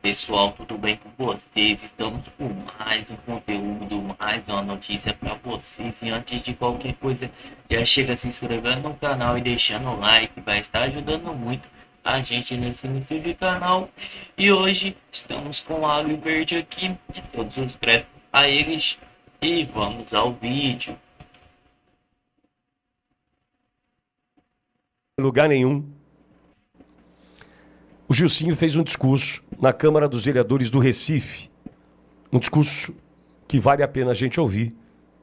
Pessoal, tudo bem com vocês? Estamos com mais um conteúdo, mais uma notícia para vocês. E antes de qualquer coisa, já chega se inscrevendo no canal e deixando o like, vai estar ajudando muito a gente nesse início de canal. E hoje estamos com o Alho Verde aqui, de todos os créditos a eles. E vamos ao vídeo. Em lugar nenhum, o Gilcinho fez um discurso na Câmara dos Vereadores do Recife. Um discurso que vale a pena a gente ouvir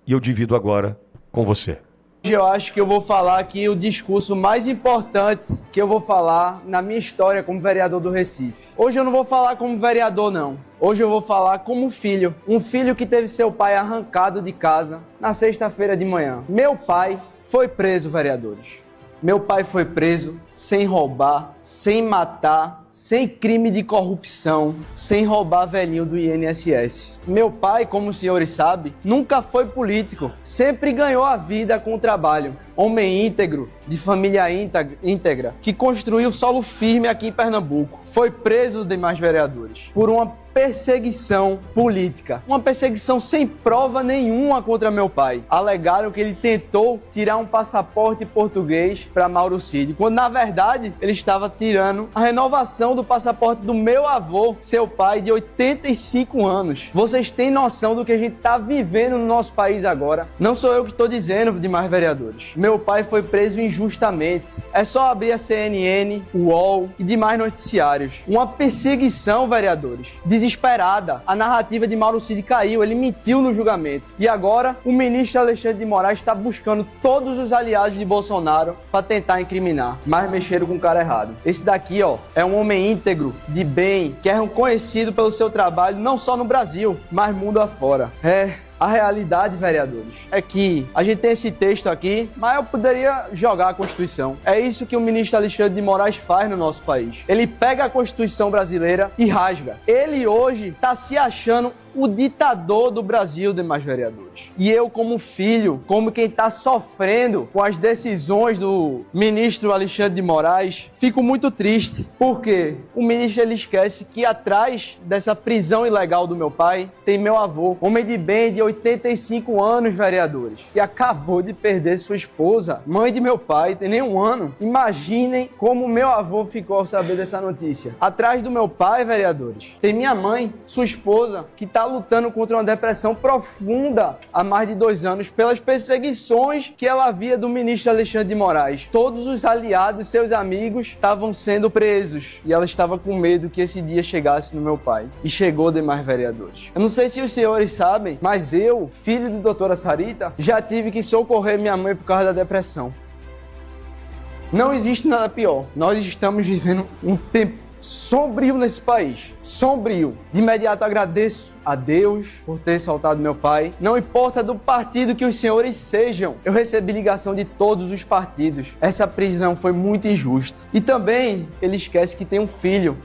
e eu divido agora com você. Hoje eu acho que eu vou falar aqui o discurso mais importante que eu vou falar na minha história como vereador do Recife. Hoje eu não vou falar como vereador, não. Hoje eu vou falar como filho. Um filho que teve seu pai arrancado de casa na sexta-feira de manhã. Meu pai foi preso, vereadores. Meu pai foi preso sem roubar, sem matar, sem crime de corrupção, sem roubar velhinho do INSS. Meu pai, como os senhores sabem, nunca foi político, sempre ganhou a vida com o trabalho. Homem íntegro, de família íntegra, que construiu solo firme aqui em Pernambuco. Foi preso os demais vereadores por uma perseguição política. Uma perseguição sem prova nenhuma contra meu pai. Alegaram que ele tentou tirar um passaporte português para Mauro Cid, quando na verdade ele estava tirando a renovação do passaporte do meu avô, seu pai de 85 anos. Vocês têm noção do que a gente está vivendo no nosso país agora? Não sou eu que estou dizendo, demais vereadores. Meu pai foi preso injustamente. É só abrir a CNN, o UOL e demais noticiários. Uma perseguição, vereadores, desesperada. A narrativa de Mauro Cid caiu, ele mentiu no julgamento. E agora o ministro Alexandre de Moraes está buscando todos os aliados de Bolsonaro para tentar incriminar. Mas mexeram com o cara errado. Esse daqui, ó, é um homem íntegro, de bem, que é reconhecido pelo seu trabalho não só no Brasil, mas mundo afora. A realidade, vereadores, é que a gente tem esse texto aqui, mas eu poderia jogar a Constituição. É isso que o ministro Alexandre de Moraes faz no nosso país. Ele pega a Constituição brasileira e rasga. Ele hoje está se achando o ditador do Brasil, demais vereadores. E eu, como filho, como quem está sofrendo com as decisões do ministro Alexandre de Moraes, fico muito triste. Porque o ministro ele esquece que atrás dessa prisão ilegal do meu pai tem meu avô, homem de bem de 85 anos, vereadores, e acabou de perder sua esposa, mãe de meu pai, tem nem um ano. Imaginem como meu avô ficou ao saber dessa notícia. Atrás do meu pai, vereadores, tem minha mãe, sua esposa, que está lutando contra uma depressão profunda há mais de 2 anos pelas perseguições que ela havia do ministro Alexandre de Moraes. Todos os aliados, seus amigos, estavam sendo presos e ela estava com medo que esse dia chegasse no meu pai. E chegou, demais vereadores. Eu não sei se os senhores sabem, mas eu, filho de doutora Sarita, já tive que socorrer minha mãe por causa da depressão. Não existe nada pior. Nós estamos vivendo um tempo sombrio nesse país. Sombrio. De imediato agradeço a Deus por ter soltado meu pai. Não importa do partido que os senhores sejam, eu recebi ligação de todos os partidos. Essa prisão foi muito injusta. E também ele esquece que tem um filho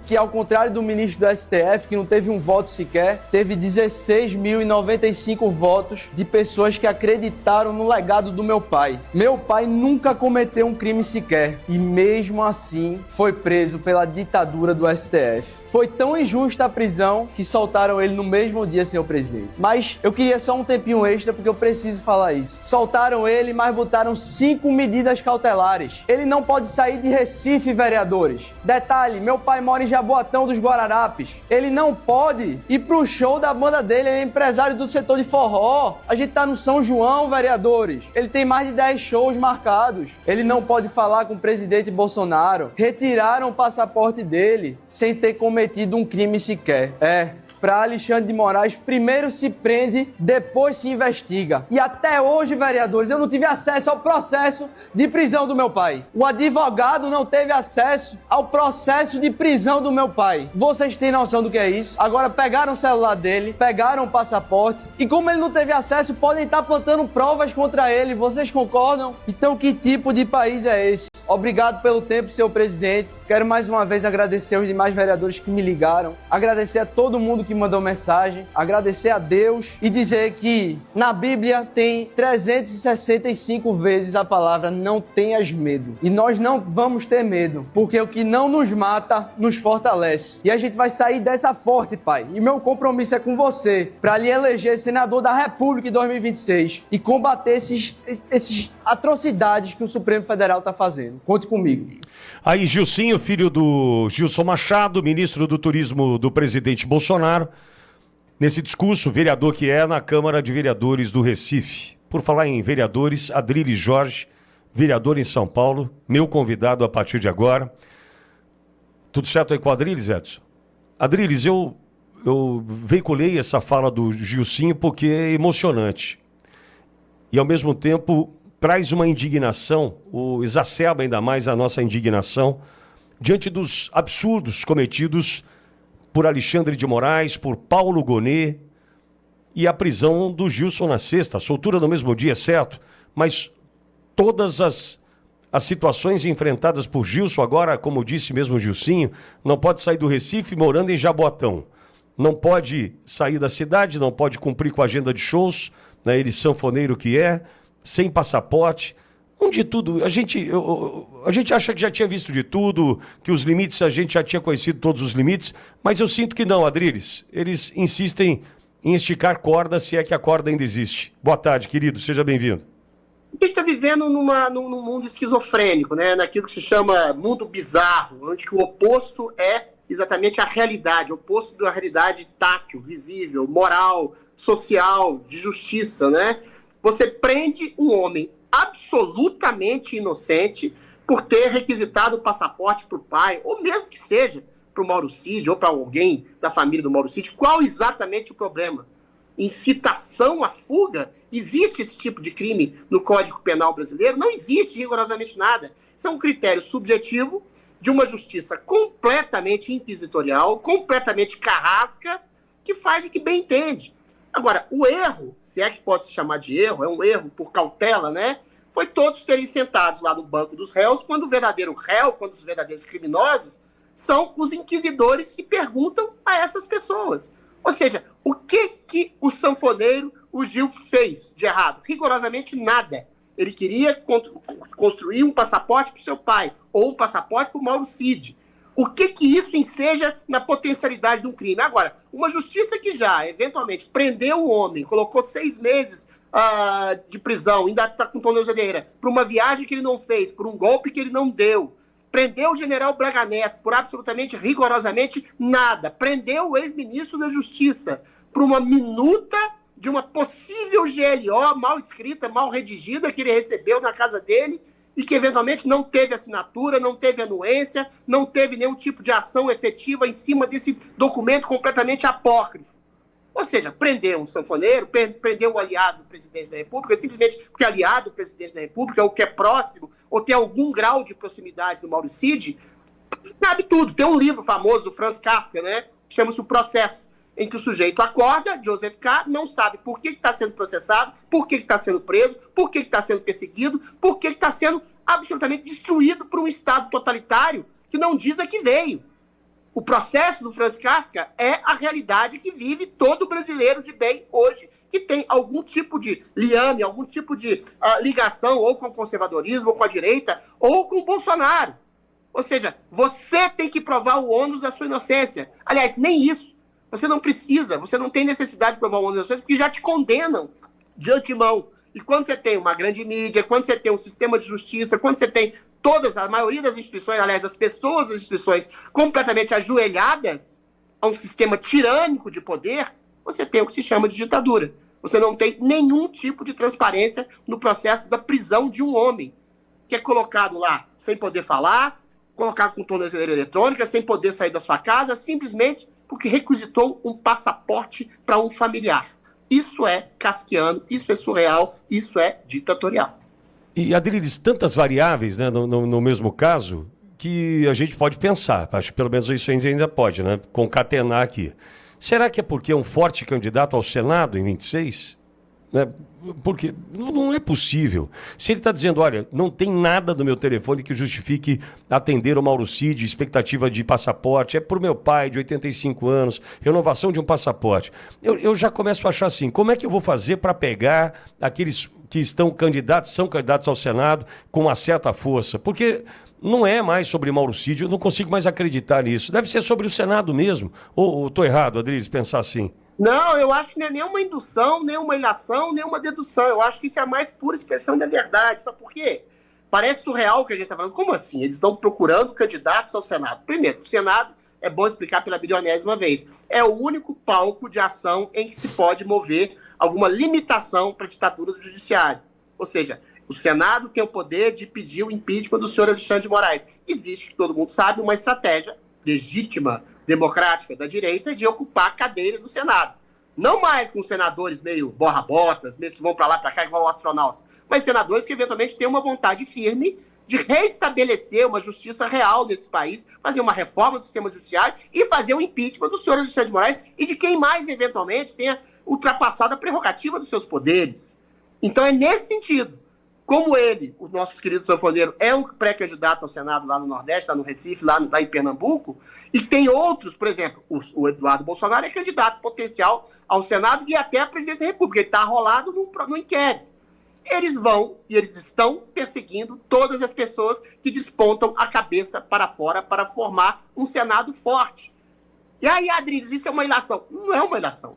que, ao contrário do ministro do STF, que não teve um voto sequer, teve 16.095 votos de pessoas que acreditaram no legado do meu pai. Meu pai nunca cometeu um crime sequer e mesmo assim foi preso pela ditadura do STF. Foi tão injusta a prisão que soltaram ele no mesmo dia, senhor presidente. Mas eu queria só um tempinho extra porque eu preciso falar isso. Soltaram ele, mas botaram 5 medidas cautelares. Ele não pode sair de Recife, vereadores. Detalhe, meu pai mora em Jaboatão dos Guararapes. Ele não pode ir pro show da banda dele, ele é empresário do setor de forró. A gente tá no São João, vereadores. Ele tem mais de 10 shows marcados. Ele não pode falar com o presidente Bolsonaro. Retiraram o passaporte dele sem ter cometido um crime sequer. Para Alexandre de Moraes, primeiro se prende, depois se investiga. E até hoje, vereadores, eu não tive acesso ao processo de prisão do meu pai. O advogado não teve acesso ao processo de prisão do meu pai. Vocês têm noção do que é isso? Agora pegaram o celular dele, pegaram o passaporte, e como ele não teve acesso, podem estar plantando provas contra ele. Vocês concordam? Então que tipo de país é esse? Obrigado pelo tempo, senhor presidente. Quero mais uma vez agradecer aos demais vereadores que me ligaram, agradecer a todo mundo que mandou mensagem, agradecer a Deus e dizer que na Bíblia tem 365 vezes a palavra não tenhas medo. E nós não vamos ter medo, porque o que não nos mata nos fortalece. E a gente vai sair dessa forte, pai. E meu compromisso é com você, para lhe eleger senador da República em 2026 e combater esses atrocidades que o Supremo Federal está fazendo. Conte comigo. Aí, Gilcinho, filho do Gilson Machado, ministro do Turismo do presidente Bolsonaro, nesse discurso, vereador que é na Câmara de Vereadores do Recife. Por falar em vereadores, Adriles Jorge, vereador em São Paulo, meu convidado a partir de agora. Tudo certo aí com o Adriles, Edson? Adriles, eu veiculei essa fala do Gilcinho porque é emocionante. E, ao mesmo tempo, traz uma indignação, exacerba ainda mais a nossa indignação, diante dos absurdos cometidos por Alexandre de Moraes, por Paulo Gonet, e a prisão do Gilson na sexta, a soltura no mesmo dia, certo, mas todas as situações enfrentadas por Gilson agora, como disse mesmo o Gilcinho, não pode sair do Recife morando em Jaboatão, não pode sair da cidade, não pode cumprir com a agenda de shows, né, ele sanfoneiro que é, sem passaporte, onde tudo, a gente acha que já tinha visto de tudo, que os limites, a gente já tinha conhecido todos os limites, mas eu sinto que não, Adriles, eles insistem em esticar corda, se é que a corda ainda existe. Boa tarde, querido, seja bem-vindo. A gente está vivendo num mundo esquizofrênico, né? Naquilo que se chama mundo bizarro, onde o oposto é exatamente a realidade, o oposto da realidade tátil, visível, moral, social, de justiça, né? Você prende um homem absolutamente inocente por ter requisitado o passaporte para o pai, ou mesmo que seja para o Mauro Cid, ou para alguém da família do Mauro Cid. Qual exatamente o problema? Incitação à fuga? Existe esse tipo de crime no Código Penal brasileiro? Não existe rigorosamente nada. Isso é um critério subjetivo de uma justiça completamente inquisitorial, completamente carrasca, que faz o que bem entende. Agora, o erro, se é que pode se chamar de erro, é um erro por cautela, né? Foi todos terem sentados lá no banco dos réus, quando o verdadeiro réu, quando os verdadeiros criminosos, são os inquisidores que perguntam a essas pessoas. Ou seja, o que o sanfoneiro, o Gil, fez de errado? Rigorosamente nada. Ele queria construir um passaporte para o seu pai, ou um passaporte para o Mauro Cid. O que isso enseja na potencialidade de um crime? Agora, uma justiça que já, eventualmente, prendeu um homem, colocou 6 meses de prisão, ainda está com tornozeleira, por uma viagem que ele não fez, por um golpe que ele não deu, prendeu o general Braga Neto por absolutamente, rigorosamente, nada, prendeu o ex-ministro da Justiça por uma minuta de uma possível GLO mal escrita, mal redigida, que ele recebeu na casa dele, e que eventualmente não teve assinatura, não teve anuência, não teve nenhum tipo de ação efetiva em cima desse documento completamente apócrifo. Ou seja, prender um sanfoneiro, prender um aliado do presidente da República, simplesmente porque aliado do presidente da República, ou que é próximo, ou tem algum grau de proximidade do Mauro Cid, sabe tudo. Tem um livro famoso do Franz Kafka, né, que chama-se O Processo, em que o sujeito acorda, Joseph K., não sabe por que está sendo processado, por que está sendo preso, por que está sendo perseguido, por que está sendo absolutamente destruído por um Estado totalitário que não diz a que veio. O processo do Franz Kafka é a realidade que vive todo brasileiro de bem hoje, que tem algum tipo de liame, algum tipo de ligação ou com o conservadorismo, ou com a direita, ou com o Bolsonaro. Ou seja, você tem que provar o ônus da sua inocência. Aliás, nem isso. Você não precisa, você não tem necessidade de provar o ônus da inocência, porque já te condenam de antemão. E quando você tem uma grande mídia, quando você tem um sistema de justiça, quando você tem a maioria das instituições, aliás, as pessoas das instituições completamente ajoelhadas a um sistema tirânico de poder, você tem o que se chama de ditadura. Você não tem nenhum tipo de transparência no processo da prisão de um homem, que é colocado lá sem poder falar, colocado com tornozeleira eletrônica, sem poder sair da sua casa, simplesmente porque requisitou um passaporte para um familiar. Isso é kafkiano, isso é surreal, isso é ditatorial. E, Adriles, tantas variáveis, né, no mesmo caso, que a gente pode pensar, acho que pelo menos isso ainda pode, né, concatenar aqui. Será que é porque é um forte candidato ao Senado em 26? né? Porque não é possível. Se ele está dizendo, olha, não tem nada do meu telefone que justifique atender o Mauro Cid, expectativa de passaporte, é por meu pai de 85 anos, renovação de um passaporte. Eu já começo a achar assim, como é que eu vou fazer para pegar aqueles que são candidatos ao Senado com uma certa força? Porque não é mais sobre Mauro Cid, eu não consigo mais acreditar nisso. Deve ser sobre o Senado mesmo. Ou estou errado, Adriles, pensar assim? Não, eu acho que não é nem uma indução, nem uma ilação, nem uma dedução. Eu acho que isso é a mais pura expressão da verdade. Sabe por quê? Parece surreal o que a gente está falando. Como assim? Eles estão procurando candidatos ao Senado. Primeiro, o Senado, é bom explicar pela bilionésima vez, é o único palco de ação em que se pode mover alguma limitação para a ditadura do judiciário. Ou seja, o Senado tem o poder de pedir o impeachment do senhor Alexandre de Moraes. Existe, todo mundo sabe, uma estratégia legítima, democrática da direita de ocupar cadeiras no Senado. Não mais com senadores meio borra-botas, mesmo que vão para lá, para cá, igual o astronauta, mas senadores que eventualmente têm uma vontade firme de restabelecer uma justiça real nesse país, fazer uma reforma do sistema judiciário e fazer o impeachment do senhor Alexandre de Moraes e de quem mais, eventualmente, tenha ultrapassado a prerrogativa dos seus poderes. Então é nesse sentido. Como ele, o nosso querido sanfoneiro, é um pré-candidato ao Senado lá no Nordeste, lá no Recife, lá em Pernambuco, e tem outros, por exemplo, o Eduardo Bolsonaro é candidato potencial ao Senado e até à presidência da República. Ele está arrolado no inquérito. Eles vão e eles estão perseguindo todas as pessoas que despontam a cabeça para fora para formar um Senado forte. E aí, Adriles, isso é uma ilação. Não é uma ilação.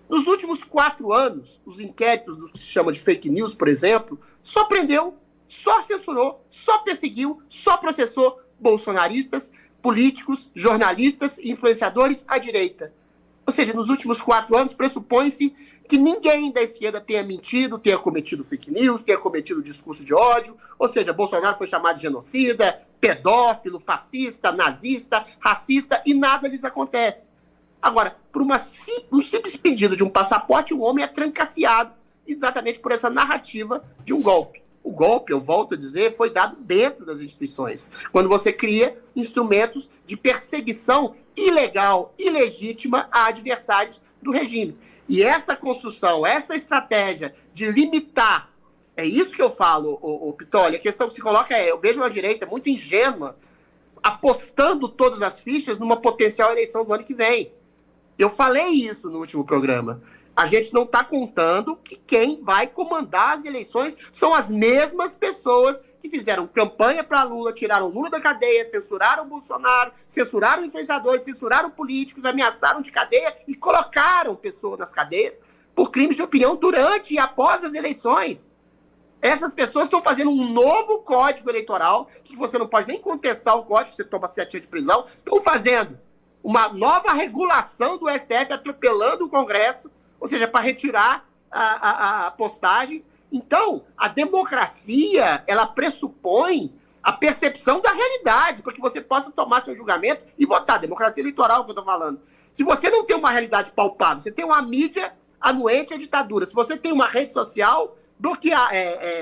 Nos últimos 4 anos, os inquéritos do que se chama de fake news, por exemplo, só prendeu, só censurou, só perseguiu, só processou bolsonaristas, políticos, jornalistas e influenciadores à direita. Ou seja, nos últimos 4 anos, pressupõe-se que ninguém da esquerda tenha mentido, tenha cometido fake news, tenha cometido discurso de ódio. Ou seja, Bolsonaro foi chamado de genocida, pedófilo, fascista, nazista, racista, e nada lhes acontece. Agora, por um simples pedido de um passaporte, um homem é trancafiado exatamente por essa narrativa de um golpe. O golpe, eu volto a dizer, foi dado dentro das instituições, quando você cria instrumentos de perseguição ilegal, ilegítima a adversários do regime. E essa construção, essa estratégia de limitar, é isso que eu falo, o Pitoli, a questão que se coloca é, eu vejo uma direita muito ingênua apostando todas as fichas numa potencial eleição do ano que vem. Eu falei isso no último programa. A gente não está contando que quem vai comandar as eleições são as mesmas pessoas que fizeram campanha para Lula, tiraram Lula da cadeia, censuraram Bolsonaro, censuraram influenciadores, censuraram políticos, ameaçaram de cadeia e colocaram pessoas nas cadeias por crimes de opinião durante e após as eleições. Essas pessoas estão fazendo um novo código eleitoral, que você não pode nem contestar o código, você toma 7 anos de prisão, estão fazendo uma nova regulação do STF, atropelando o Congresso, ou seja, para retirar postagens. Então, a democracia, ela pressupõe a percepção da realidade, para que você possa tomar seu julgamento e votar. Democracia eleitoral que eu estou falando. Se você não tem uma realidade palpável, você tem uma mídia anuente à ditadura, se você tem uma rede social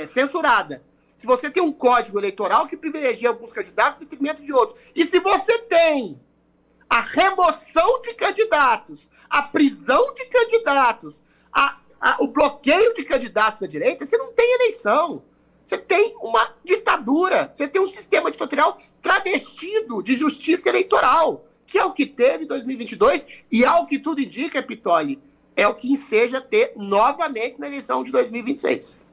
censurada, se você tem um código eleitoral que privilegia alguns candidatos em detrimento de outros, e se você tem a remoção de candidatos, a prisão de candidatos, o bloqueio de candidatos à direita, você não tem eleição. Você tem uma ditadura, você tem um sistema ditatorial travestido de justiça eleitoral, que é o que teve em 2022 e, ao que tudo indica, Pitoli, é o que enseja ter novamente na eleição de 2026.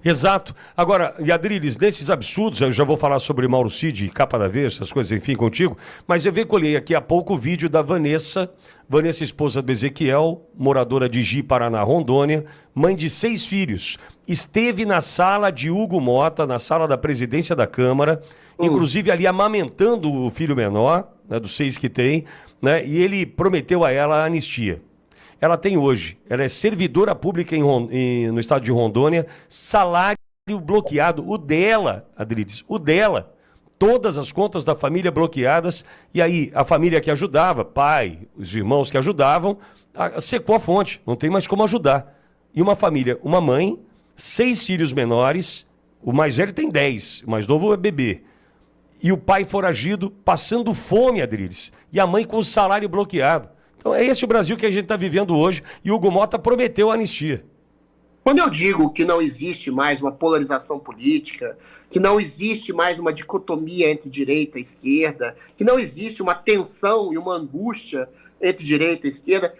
Exato. Agora, Adriles, nesses absurdos, eu já vou falar sobre Mauro Cid, capa da vez, essas coisas, enfim, contigo, mas eu veiculei aqui há pouco o vídeo da Vanessa, esposa do Ezequiel, moradora de Ji, Paraná, Rondônia, mãe de 6 filhos. Esteve na sala de Hugo Mota, na sala da presidência da Câmara, inclusive ali amamentando o filho menor, né, dos 6 que tem, né, e ele prometeu a ela a anistia. Ela tem hoje, ela é servidora pública no estado de Rondônia, salário bloqueado, o dela, Adriles, o dela. Todas as contas da família bloqueadas, e aí a família que ajudava, pai, os irmãos que ajudavam, secou a fonte, não tem mais como ajudar. E uma família, uma mãe, 6 filhos menores, o mais velho tem 10, o mais novo é bebê. E o pai foragido, passando fome, Adriles, e a mãe com o salário bloqueado. Então é esse o Brasil que a gente está vivendo hoje, e o Hugo Mota prometeu a anistia. Quando eu digo que não existe mais uma polarização política, que não existe mais uma dicotomia entre direita e esquerda, que não existe uma tensão e uma angústia entre direita e esquerda,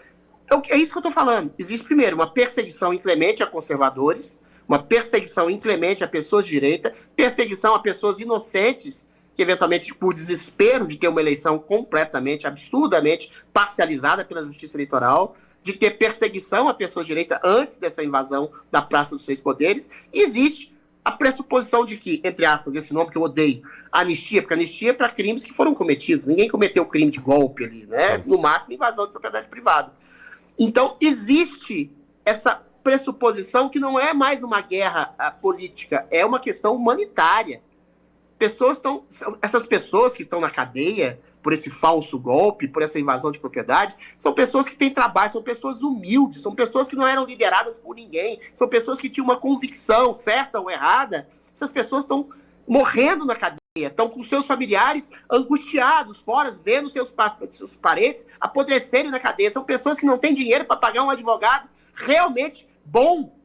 é isso que eu estou falando. Existe, primeiro, uma perseguição inclemente a conservadores, uma perseguição inclemente a pessoas de direita, perseguição a pessoas inocentes, que eventualmente, por desespero de ter uma eleição completamente, absurdamente parcializada pela justiça eleitoral, de ter perseguição a pessoas de direita antes dessa invasão da Praça dos Três Poderes, e existe a pressuposição de que, entre aspas, esse nome que eu odeio, anistia, porque anistia é para crimes que foram cometidos. Ninguém cometeu crime de golpe ali, né? No máximo, invasão de propriedade privada. Então, existe essa pressuposição que não é mais uma guerra política, é uma questão humanitária. Essas pessoas que estão na cadeia por esse falso golpe, por essa invasão de propriedade, são pessoas que têm trabalho, são pessoas humildes, são pessoas que não eram lideradas por ninguém, são pessoas que tinham uma convicção, certa ou errada. Essas pessoas estão morrendo na cadeia, estão com seus familiares angustiados, fora, vendo seus parentes apodrecerem na cadeia. São pessoas que não têm dinheiro para pagar um advogado realmente bom.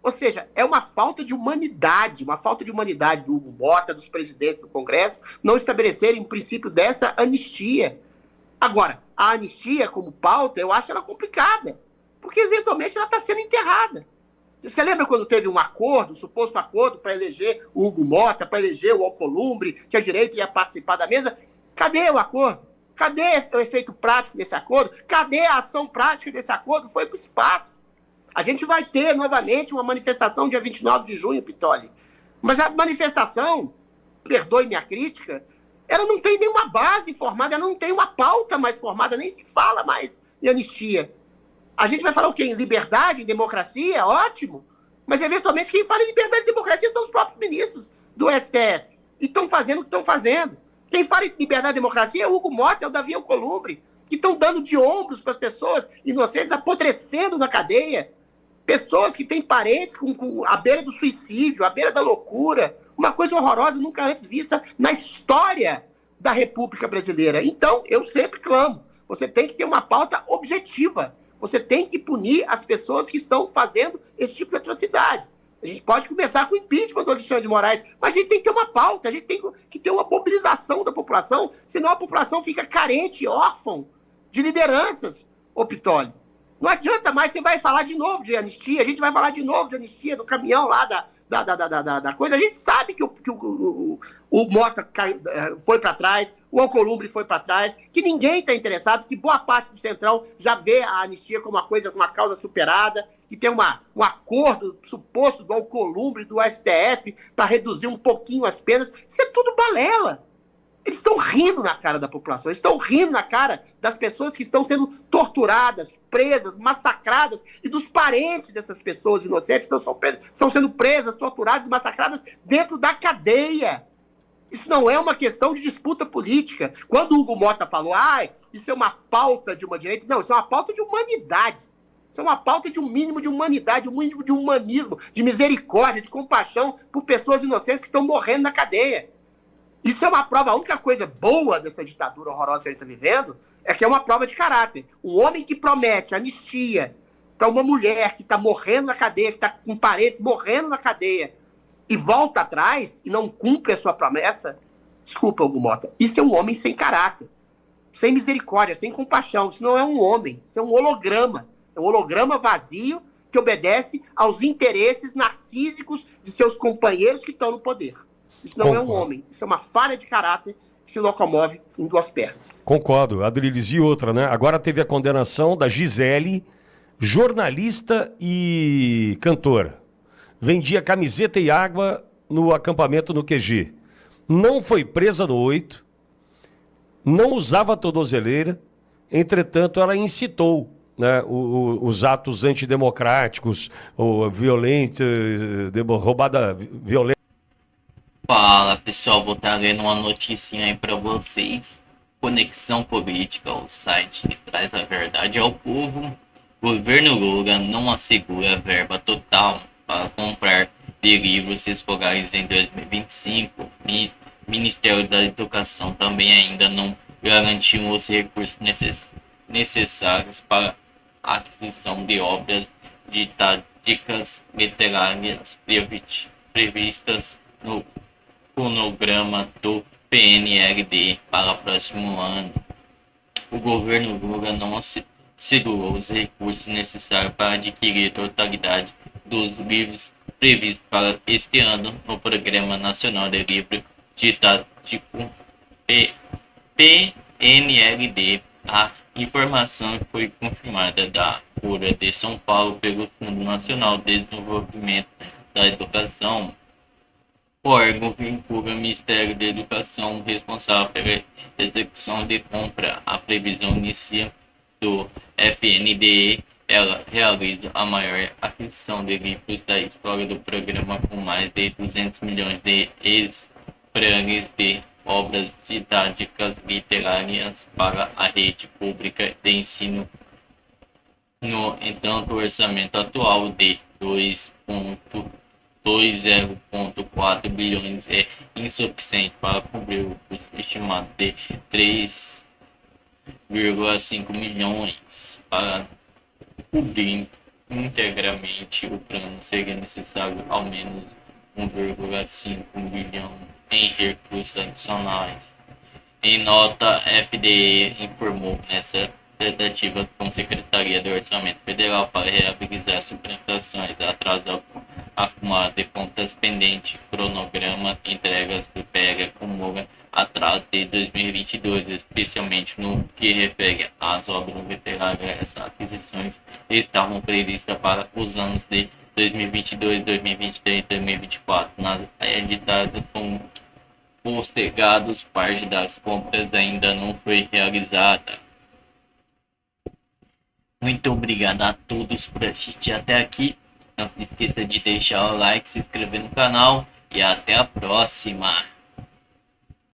Ou seja, é uma falta de humanidade do Hugo Mota, dos presidentes do Congresso, não estabelecerem o princípio dessa anistia. Agora, a anistia como pauta, eu acho ela complicada, porque eventualmente ela está sendo enterrada. Você lembra quando teve um acordo, um suposto acordo para eleger o Hugo Mota, para eleger o Alcolumbre, que a direita ia participar da mesa? Cadê o acordo? Cadê o efeito prático desse acordo? Cadê a ação prática desse acordo? Foi para o espaço. A gente vai ter novamente uma manifestação dia 29 de junho, Pitoli. Mas a manifestação, perdoe minha crítica, ela não tem nenhuma base formada, ela não tem uma pauta mais formada, nem se fala mais em anistia. A gente vai falar o quê? Em liberdade, em democracia? Ótimo. Mas, eventualmente, quem fala em liberdade e democracia são os próprios ministros do STF. E estão fazendo o que estão fazendo. Quem fala em liberdade e democracia é o Hugo Mota, é o Davi Alcolumbre, que estão dando de ombros para as pessoas inocentes, apodrecendo na cadeia. Pessoas que têm parentes à beira do suicídio, à beira da loucura. Uma coisa horrorosa, nunca antes vista na história da República Brasileira. Então, eu sempre clamo, você tem que ter uma pauta objetiva. Você tem que punir as pessoas que estão fazendo esse tipo de atrocidade. A gente pode começar com o impeachment do Alexandre de Moraes, mas a gente tem que ter uma pauta, a gente tem que ter uma mobilização da população, senão a população fica carente, órfã de lideranças, ô Pitoli. Não adianta mais, você vai falar de novo de anistia, a gente vai falar de novo de anistia, do caminhão lá da coisa. A gente sabe que o Mota foi para trás, o Alcolumbre foi para trás, que ninguém está interessado, que boa parte do Centrão já vê a anistia como uma causa superada, que tem um acordo suposto do Alcolumbre, do STF, para reduzir um pouquinho as penas. Isso é tudo balela. Eles estão rindo na cara da população, eles estão rindo na cara das pessoas que estão sendo torturadas, presas, massacradas, e dos parentes dessas pessoas inocentes que estão sendo presas, torturadas e massacradas dentro da cadeia. Isso não é uma questão de disputa política. Quando o Hugo Mota falou, isso é uma pauta de uma direita, não, isso é uma pauta de humanidade. Isso é uma pauta de um mínimo de humanidade, um mínimo de humanismo, de misericórdia, de compaixão por pessoas inocentes que estão morrendo na cadeia. Isso é uma prova, a única coisa boa dessa ditadura horrorosa que a gente está vivendo é que é uma prova de caráter. Um homem que promete anistia para uma mulher que está morrendo na cadeia, que está com parentes morrendo na cadeia, e volta atrás e não cumpre a sua promessa, desculpa, Hugo Mota, isso é um homem sem caráter, sem misericórdia, sem compaixão. Isso não é um homem, isso é um holograma. É um holograma vazio que obedece aos interesses narcísicos de seus companheiros que estão no poder. Isso não é um homem, isso é uma falha de caráter que se locomove em duas pernas. Concordo, Adriles, e outra, né? Agora teve a condenação da Gisele, jornalista e cantora. Vendia camiseta e água no acampamento no QG. Não foi presa no 8, não usava tornozeleira, entretanto ela incitou, né, os atos antidemocráticos, violentos, roubada violenta. Fala pessoal, vou estar lendo uma noticinha aí para vocês. Conexão Política, o site que traz a verdade ao povo. Governo Lula não assegura verba total para comprar de livros escolares em 2025. Ministério da Educação também ainda não garantiu os recursos necessários para a aquisição de obras dicas literárias previstas no cronograma do PNLD para o próximo ano. O governo Lula não segurou os recursos necessários para adquirir a totalidade dos livros previstos para este ano no Programa Nacional de Livro Didático PNLD. A informação foi confirmada da Folha de São Paulo pelo Fundo Nacional de Desenvolvimento da Educação. O órgão vincula o Ministério da Educação responsável pela execução de compra. A previsão inicial do FNDE, ela realiza a maior aquisição de livros da história do programa, com mais de 200 milhões de exemplares de obras didáticas literárias para a rede pública de ensino. No entanto, o orçamento atual de 2,4 bilhões é insuficiente para cobrir o custo estimado de 3,5 milhões. Para cobrir integralmente o plano, seria necessário ao menos 1,5 bilhão em recursos adicionais. Em nota, a FDE informou nessa tentativa com a Secretaria do Orçamento Federal para reabilitar sustentações, atraso acumulado de contas pendentes, cronograma, entregas do PEG acumula atraso de 2022, especialmente no que refere às obras literárias. Essas aquisições estavam previstas para os anos de 2022, 2023 e 2024. Nas editadas com postergados, parte das compras ainda não foi realizada. Muito obrigado a todos por assistir até aqui. Não se esqueça de deixar o like, se inscrever no canal e até a próxima.